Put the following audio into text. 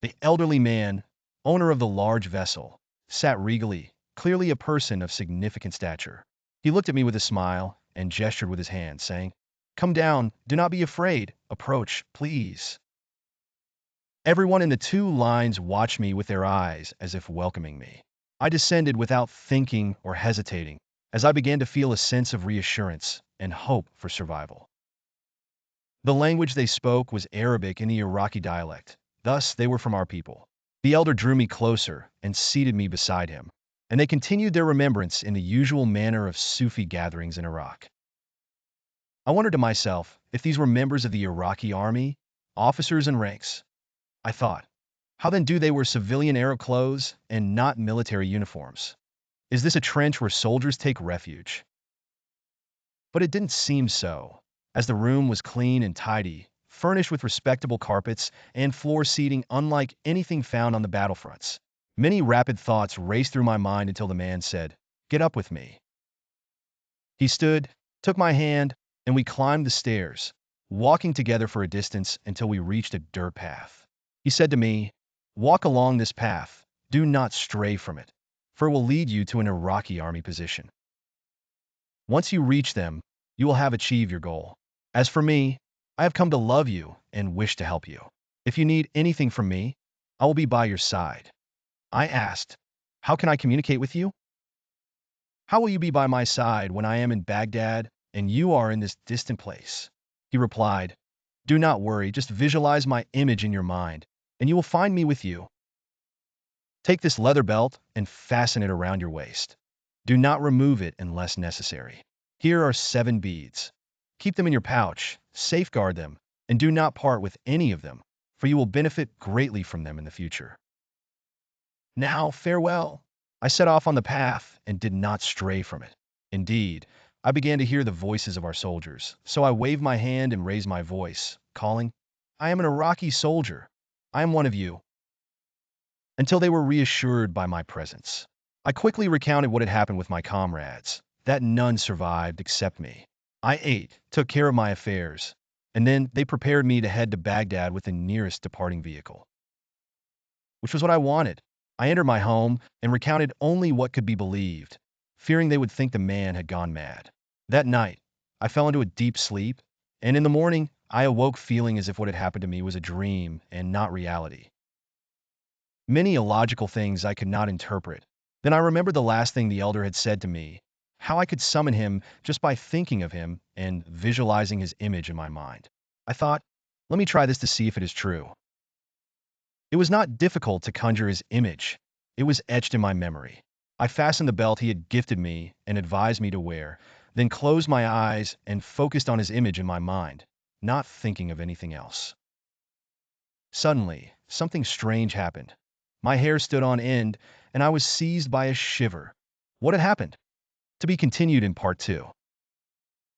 The elderly man, owner of the large vessel, sat regally, clearly a person of significant stature. He looked at me with a smile and gestured with his hand, saying, "Come down, do not be afraid, approach, please." Everyone in the two lines watched me with their eyes as if welcoming me. I descended without thinking or hesitating, as I began to feel a sense of reassurance and hope for survival. The language they spoke was Arabic in the Iraqi dialect, thus they were from our people. The elder drew me closer and seated me beside him, and they continued their remembrance in the usual manner of Sufi gatherings in Iraq. I wondered to myself if these were members of the Iraqi army, officers and ranks. I thought, how then do they wear civilian Arab clothes and not military uniforms? Is this a trench where soldiers take refuge? But it didn't seem so, as the room was clean and tidy, furnished with respectable carpets and floor seating unlike anything found on the battlefronts. Many rapid thoughts raced through my mind until the man said, "Get up with me." He stood, took my hand, and we climbed the stairs, walking together for a distance until we reached a dirt path. He said to me, "Walk along this path, do not stray from it, for it will lead you to an Iraqi army position. Once you reach them, you will have achieved your goal. As for me, I have come to love you and wish to help you. If you need anything from me, I will be by your side." I asked, "How can I communicate with you?" "How will you be by my side when I am in Baghdad and you are in this distant place?" He replied, "Do not worry, just visualize my image in your mind, and you will find me with you. Take this leather belt and fasten it around your waist. Do not remove it unless necessary. Here are 7 beads. Keep them in your pouch, safeguard them, and do not part with any of them, for you will benefit greatly from them in the future. Now, farewell." I set off on the path and did not stray from it. Indeed, I began to hear the voices of our soldiers, so I waved my hand and raised my voice, calling, "I am an Iraqi soldier. I am one of you," until they were reassured by my presence. I quickly recounted what had happened with my comrades, that none survived except me. I ate, took care of my affairs, and then they prepared me to head to Baghdad with the nearest departing vehicle, which was what I wanted. I entered my home and recounted only what could be believed, fearing they would think the man had gone mad. That night, I fell into a deep sleep, and in the morning, I awoke feeling as if what had happened to me was a dream and not reality. Many illogical things I could not interpret. Then I remembered the last thing the elder had said to me, how I could summon him just by thinking of him and visualizing his image in my mind. I thought, let me try this to see if it is true. It was not difficult to conjure his image. It was etched in my memory. I fastened the belt he had gifted me and advised me to wear, then closed my eyes and focused on his image in my mind, not thinking of anything else. Suddenly, something strange happened. My hair stood on end, and I was seized by a shiver. What had happened? To be continued in part 2.